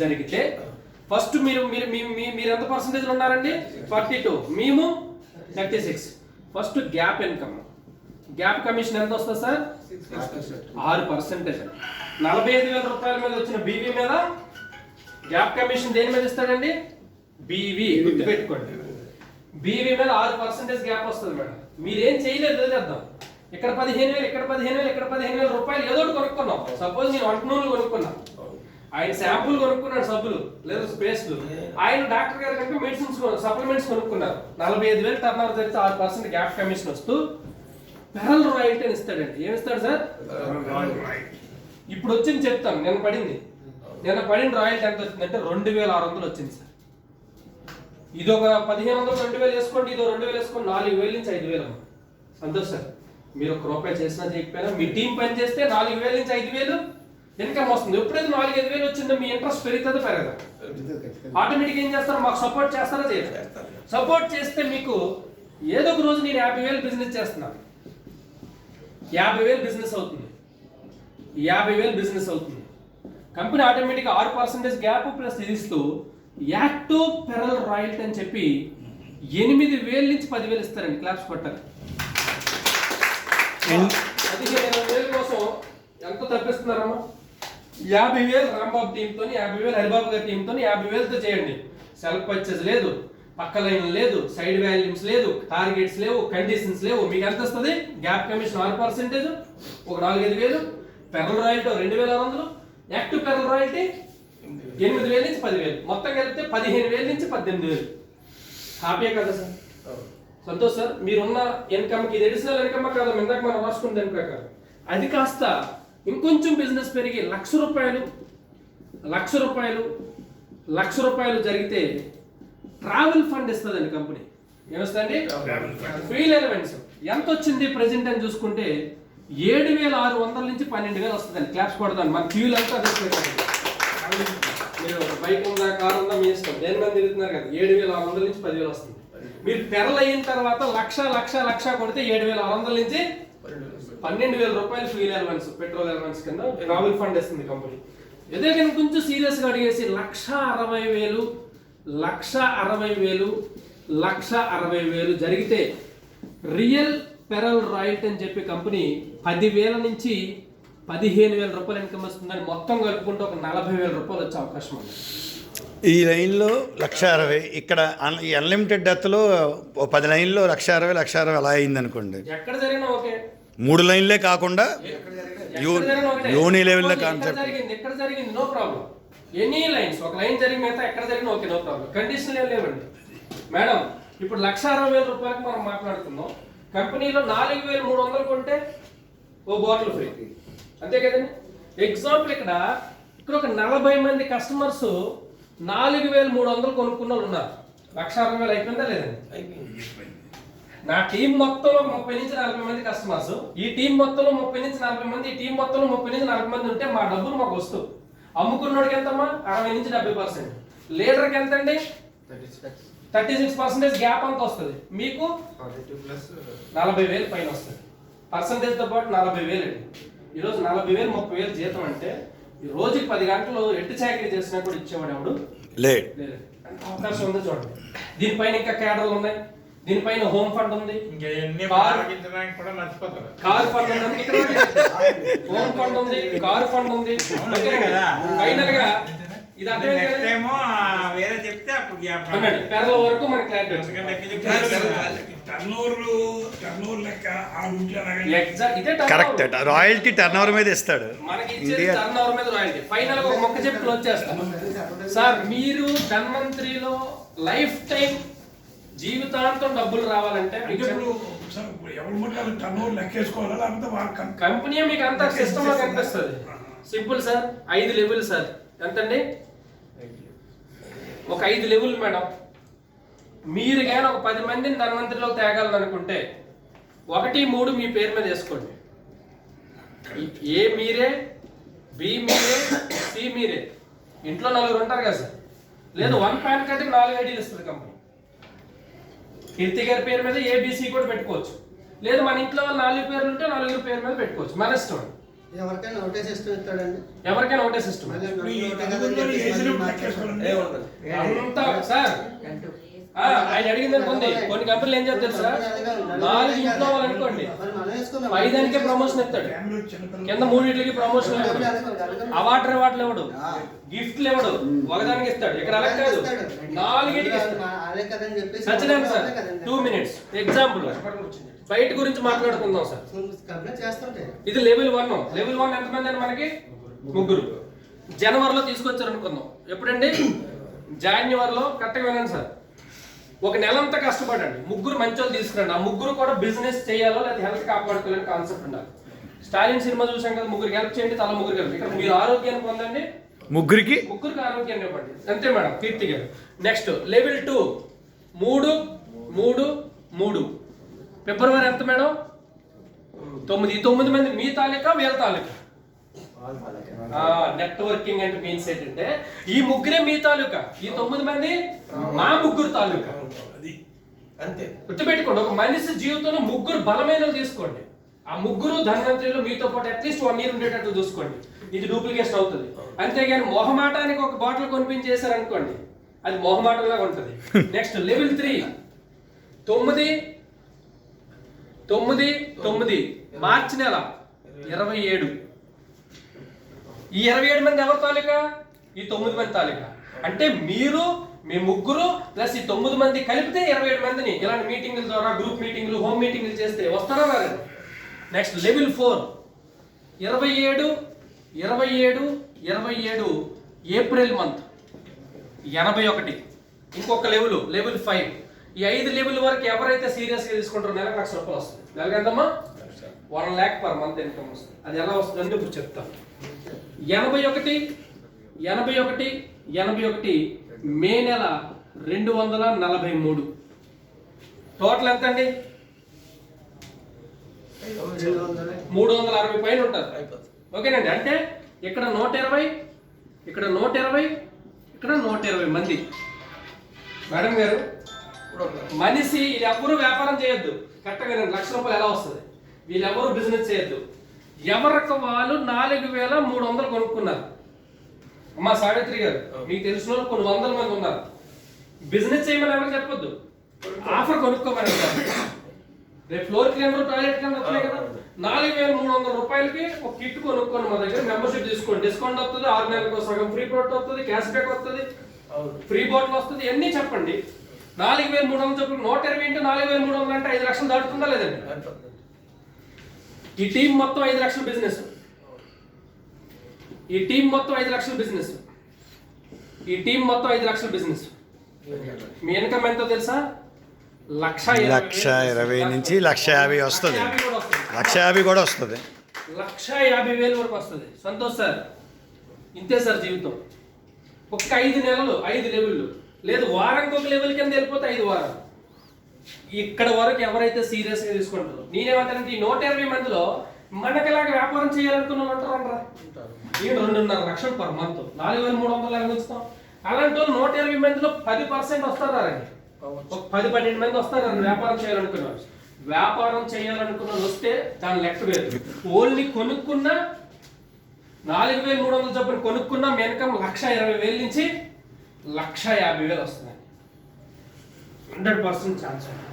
జరిగితే ఫస్ట్ మీరు మీరు మీరు ఎంత పర్సెంటేజ్ ఉన్నారండి? 42, మేము 36. First gap income, gap commission ఎంత వస్తుంది సార్? 6%. 45,000 రూపాయల మీద వచ్చిన బీవీ మీద గ్యాప్ కమిషన్ దేని మీద ఇస్తాడండి? బీవీ, గుర్తుపెట్టుకోండి. బీవీ మీద 6% గ్యాప్ వస్తుంది మేడం. మీరేం చేయలేదు వదిలేద్దాం. ఇక్కడ 15,000, ఇక్కడ 15,000, ఇక్కడ 15,000 రూపాయలు ఏదో ఒకటి కొనుక్కున్నాం. సపోజ్ నేను వంట నూనెలు కొనుక్కున్నా, ఆయన శాంపుల్ కొనుక్కున్నాడు, సబ్బులు లేదా పేస్ట్లు. ఆయన డాక్టర్ గారు కనుక మెడిసిన్స్ సప్లిమెంట్స్ కొనుక్కున్నారు. 45,000 టర్న్ ఓవర్ జరిగితే 6% గ్యాప్ కమిషన్ వస్తూ పెరల్ రాయల్టీ అని ఇస్తాడండి. ఏమి ఇస్తాడు సార్? ఇప్పుడు వచ్చింది చెప్తాను. నిన్న పడిన రాయల్టీ ఎంత వచ్చిందంటే 2,600 వచ్చింది సార్. ఇది ఒక 1,500, 2,000 వేసుకోండి, ఇదో 2,000 వేసుకోండి, 4,000 నుంచి 5,000. సంతోష్ సార్, మీరు ఒక రూపాయి చేసినా చేయకపోయినా మీ టీం పని చేస్తే 4,000 నుంచి 5,000 ఇన్కమ్ వస్తుంది. ఎప్పుడైతే 4,000-5,000 వచ్చిందో మీ ఇంట్రెస్ట్ పెరుగుతుందో పెరగదు, ఆటోమేటిక్ ఏం చేస్తారు? మాకు సపోర్ట్ చేస్తారా? చేయరు. సపోర్ట్ చేస్తే మీకు ఏదో ఒక రోజు నేను 50,000 బిజినెస్ చేస్తున్నాను, 50,000 బిజినెస్ అవుతుంది, 50,000 బిజినెస్ అవుతుంది. కంపెనీ ఆటోమేటిక్ 6% గ్యాప్ ప్లస్ ఇది ఇస్తూ యాక్టివ్ పెరల్ రాయల్టీ అని చెప్పి 8,000 నుంచి 10,000 ఇస్తారండి. క్లాప్స్ కొట్టాలి. 15,000 కోసం ఎంత తప్పిస్తున్నారమ్మా? 50,000 రాంబాబు టీంతో, 50,000 హరిబాబు గారి టీంతో, 50,000తో చేయండి. సెల్ఫ్ పర్చేజ్ లేదు, పక్క లైన్ లేదు, సైడ్ వాల్యూమ్స్ లేదు, టార్గెట్స్ లేవు, కండిషన్స్ లేవు. మీకు ఎంత వస్తుంది? గ్యాప్ కమిషన్ 6%, ఒక 4,000-5,000, pearl royalty 2,600, active pearl royalty 8,000 నుంచి 10,000, మొత్తం కలిపితే 15,000 నుంచి 18,000. హ్యాపీయే కదా సార్? సంతోష్ సార్, మీరున్న ఇన్కమ్కి ఇది అడిషనల్ ఇన్కమ్ కాదు, ఇందాక మనం రాసుకున్న దాని ప్రకారం అది కాస్త ఇంకొంచెం బిజినెస్ పెరిగి 1,00,000 రూపాయలు జరిగితే ట్రావెల్ ఫండ్ ఇస్తుందండి కంపెనీ. ఏమొస్తుందండి? Fuel allowance. ఎంత వచ్చింది ప్రెసెంట్ అని చూసుకుంటే 7,600 నుంచి 12,000 వస్తుందండి. క్లాప్స్ కొడతాను. మన ఫ్యూయల్ అంతా మీరు బైక్ ఉందా, కార్ ఉందా, మీ ఇష్టం, దేని మీద తిరుగుతున్నారు కదా. 7,600 నుంచి 10,000 వస్తుంది. మీరు పెరల్ అయిన తర్వాత లక్ష కొడితే 7,600 నుంచి 12,000 రూపాయలు ఫ్యూయల్ ఎలవెన్స్, పెట్రోల్ ఎలవెన్స్ కింద ట్రావెల్ ఫండ్ ఇస్తుంది కంపెనీ. ఏదో కానీ కొంచెం సీరియస్గా అడిగేసి 1,60,000 జరిగితే రియల్ పెరల్ రాయల్టీ అని చెప్పి కంపెనీ 10,000 నుంచి 15,000 రూపాయలు ఇన్కమ్ వస్తుందని మొత్తం కలుపుకుంటే ఒక 40,000 రూపాయలు వచ్చే అవకాశం ఉంది. ఈ లైన్లో 1,60,000, ఇక్కడ ఈ అన్లిమిటెడ్ డెత్లో 10 లైన్లో 1,60,000 అలా అయింది అనుకోండి. ఎక్కడ జరిగినా ఓకే. 3 లైన్లే కాకుండా యూని లెవెల్లో కాన్సెప్ట్ ఎక్కడ జరిగింది నో ప్రాబ్లం. ఎనీ లైన్స్, ఒక లైన్ జరిగిన మిగతా ఎక్కడ జరిగినా ఓకే, నో ప్రాబ్లం. కండిషన్ ఏం లేవండి మేడం. ఇప్పుడు 1,60,000 రూపాయలకు మనం మాట్లాడుతున్నాం. కంపెనీలో 4,300 కొంటే ఓ బాటిల్ ఫ్రీ, అంతే కదండి. ఎగ్జాంపుల్ ఇక్కడ ఒక 40 మంది కస్టమర్స్ 4,300 కొనుక్కున్న వాళ్ళు ఉన్నారు. 1,60,000 అయిపోయిందా లేదండి? నా టీం మొత్తంలో 30 నుంచి 40 మంది కస్టమర్స్, ఈ టీం మొత్తంలో 30 నుంచి 40 మంది, ఈ టీం మొత్తంలో 30 నుంచి 40 మంది ఉంటే మా డబ్బులు మాకు వస్తూ అమ్ముకున్నోడికి ఎంతమ్మా? 60 నుంచి 70%. లీడర్కి ఎంత అండి? 36% గ్యాప్ అంత వస్తుంది. మీకు 40,000 పైన వస్తుంది. పర్సంటేజ్తో పాటు 40,000 అండి. ఈరోజు 40,000, 30,000 జీతం అంటే ఈ రోజుకి 10 గంటలు ఎట్టు చాకరీ చేసినా కూడా ఇచ్చేవాడు ఎవడు లేదు. అవకాశం ఉందో చూడండి. దీనిపైన ఇంకా కేడర్లు ఉన్నాయి, దీనిపైన హోమ్ ఫండ్ ఉంది, కార్ ఫండ్ ఉంది, హోమ్ ఫండ్ ఉంది, కార్ ఫండ్ ఉంది. ఫైనల్ గా ఇది పెరల వరకు మనకి క్లారిటీ వచ్చింది. కరెక్ట్. రాయల్టీ టర్న్ ఓవర్ మీద ఇస్తాడు. మనకి టర్న్ ఓవర్ మీద రాయల్టీ. ఫైనల్ గా ఒక మొక్క చెప్పి క్లోజ్ చేస్తాం సార్. మీరు ధన్వంతరిలో లైఫ్ టైం జీవితాంతం డబ్బులు రావాలంటే కంపెనీ మీకు అంత సిస్టమ్ లో కనిపిస్తుంది. Simple sir. 5 level sir. ఎంతండి? ఒక 5 లెవెల్ మేడం. మీరు కానీ ఒక 10 మందిని ధన్వంతరిలో తేగాలనుకుంటే 1, 3 మీ పేరు మీద వేసుకోండి. ఏ మీరే, బి మీరే, సి మీరే. ఇంట్లో 4 ఉంటారు కదా సార్. లేదు 1 పాన్ కార్డుకి 4 ఐడీలు ఇస్తుంది కంపెనీ. కీర్తి గారి పేరు మీద ఏబిసి కూడా పెట్టుకోవచ్చు. లేదు మన ఇంట్లో 4 పేర్లు ఉంటే 4 పేరు మీద పెట్టుకోవచ్చు, మన ఇష్టం. ఎవరికైనా ఒకటే సిస్టమ్ ఇస్తాడండి. ఎవరికైనా ఒకటే సిస్టమ్. మళ్ళీ నలుగురు ఒకటే కదని చెప్పేసి మళ్ళీ మార్చేస్తాడు. అంతా సార్ ఆయన అడిగింది అనుకోండి, కొన్ని కంపెనీలు ఏం చేస్తారు సార్, 4 ఇంట్లో వాళ్ళు అనుకోండి, మరి మనం వేసుకుందాం. 5 ప్రమోషన్ ఇస్తాడు, కింద 3 ప్రమోషన్ ఇస్తాడు, అవార్డు ఇవ్వడు, గిఫ్ట్లు ఇవ్వడు, ఒకదానికి ఇస్తాడు. ఇక్కడ అలా కాదు, 4 ఇస్తాడు. అదే కదని చెప్పేసి సత్యనారాయణ సార్ 2 minutes ఎగ్జాంపుల్ బయట గురించి మాట్లాడుకుందాం సార్. కంప్లైంట్ చేస్తుంటే ఇది లెవెల్ 1. లెవెల్ 1 ఎంతమంది అండి మనకి? 3. జనవరిలో తీసుకొచ్చారు అనుకుందాం. ఎప్పుడండి? జాన్యువరిలో. కరెక్ట్గా వినండి సార్. ఒక నెలంతా కష్టపడండి, 3 మంచోళ్ళు తీసుకురండి. ఆ 3 కూడా బిజినెస్ చేయాలో లేదా హెల్త్ కాపాడుకోవాలని కాన్సెప్ట్ ఉండాలి. స్టాలిన్ సినిమా చూసాం కదా, 3 హెల్ప్ చేయండి, తల 3 హెల్ప్. ఇక్కడ మీరు ఆరోగ్యాన్ని పొందండి, 3 ఆరోగ్యాన్ని ఇవ్వండి. అంతే మేడం, కీర్తి గారు. Next level 2, 3, 3, 3. ఫిబ్రవరి ఎంత మేడం? 9. 9 మంది మీ తాలూకా, వీళ్ళ తాలూకా. నెట్వర్కింగ్ అంటే మీన్స్ ఏంటంటే ఈ 3 మీ తాలూకా, ఈ 9 మంది మా 3 తాలూకా. అంతే, గుర్తుపెట్టుకోండి. ఒక మనిషి జీవితంలో 3 బలమైన తీసుకోండి. ఆ 3 ధన్వంతరిలో మీతో పాటు అట్లీస్ట్ 1 year ఉండేటట్టు చూసుకోండి. ఇది డూప్లికేషన్ అవుతుంది. అంతేగాని మొహమాటానికి ఒక బాటిల్ కొనిపించేశారు అనుకోండి, అది మొహమాటంలాగా ఉంటుంది. నెక్స్ట్ లెవెల్ 3, 9, 9, 9 మార్చి నెల 27. ఈ 27 మంది ఎవరి తాలూకా? ఈ 9 మంది తాలూకా. అంటే మీరు మీ 3 ప్లస్ ఈ 9 మంది కలిపితే 27 మందిని ఇలాంటి మీటింగుల ద్వారా, గ్రూప్ మీటింగ్లు, హోమ్ మీటింగ్లు చేస్తే వస్తారా రారు? Next level 4, 27, 27, 27 April month 81. ఇంకొక లెవెల్ 5. ఈ 5 లెవెల్ వరకు ఎవరైతే సీరియస్గా తీసుకుంటారో నెలకు ₹1,00,000 వస్తుంది. నెలకు ఎంతమ్మా? 1 lakh per month ఇన్కమ్ వస్తుంది. అది ఎలా వస్తుందంటే ఇప్పుడు చెప్తాను. 81, 81, 81 మే నెల 243. టోటల్ ఎంత అండి? 360 పైన ఉంటారు. ఓకేనండి. అంటే ఇక్కడ 120, ఇక్కడ 120, ఇక్కడ 120 మంది. మేడం గారు, మనిషి వీళ్ళెవ్వరూ వ్యాపారం చేయొద్దు. కరెక్ట్గా ₹1,00,000 ఎలా వస్తుంది? వీళ్ళెవరూ బిజినెస్ చేయొద్దు. ఎవరికి వాళ్ళు 4,300 కొనుక్కున్నారు. అమ్మా సావిత్రి గారు, మీకు తెలిసిన వాళ్ళు కొన్ని 100 మంది ఉన్నారు. బిజినెస్ చేయమని ఎవరికి చెప్పొద్దు, ఆఫర్ కొనుక్కోమని. రేపు ఫ్లోర్ క్లీనర్, టాయిలెట్ క్లీనర్ వస్తున్నాయి కదా, ₹4,300 ఒక కిట్ కొనుక్కోండి. మా దగ్గర మెంబర్షిప్ తీసుకోండి, డిస్కౌంట్ వస్తుంది, 6 నెలలకు సగం ఫ్రీ ప్రోడక్ట్ వస్తుంది, క్యాష్ బ్యాక్ వస్తుంది, ఫ్రీ బాటిల్ వస్తుంది. అన్నీ చెప్పండి. 4,300 చెప్పి 120 into 4,300 అంటే 5 లక్షలు దాటుతుందా లేదండి? ఈ టీం మొత్తం 5 లక్షల బిజినెస్. ఈ టీం మొత్తం 5 లక్షల బిజినెస్. ఈ టీం మొత్తం 5 లక్షల బిజినెస్. మీ ఇన్కమ్ ఎంతో తెలుసా? 1,20,000 నుంచి 1,50,000 వస్తుంది. 1,50,000 కూడా వస్తుంది. 1,50,000 వరకు వస్తుంది. సంతోష్ సార్, ఇంతే సార్ జీవితం. ఒక్క 5 నెలలు 5 లెవెల్లు, లేదు వారానికి ఒక లెవెల్ కింద వెళ్ళిపోతే 5 వారాలు. ఇక్కడ వరకు ఎవరైతే సీరియస్ గా తీసుకుంటారో, నేనేమంటానంటే ఈ 120 మందిలో మనకిలాగా వ్యాపారం చేయాలనుకున్న వాళ్ళు ఉంటారా? ఈ 2.5 లక్షలు per month, 4,300 ఎలా ఉంచుతాం? అలాంటి వాళ్ళు 120 మందిలో 10% వస్తారండి. ఒక 10-12 మంది వస్తారండి వ్యాపారం చేయాలనుకున్నారు. వ్యాపారం చేయాలనుకున్న వస్తే దాని లెక్క వేరు. ఓన్లీ కొనుక్కున్న 4,300 చొప్పున కొనుక్కున్న ఇన్కమ్ 1,20,000 నుంచి 1,50,000 వస్తుంది. 100% ఛాన్స్ ఉంది.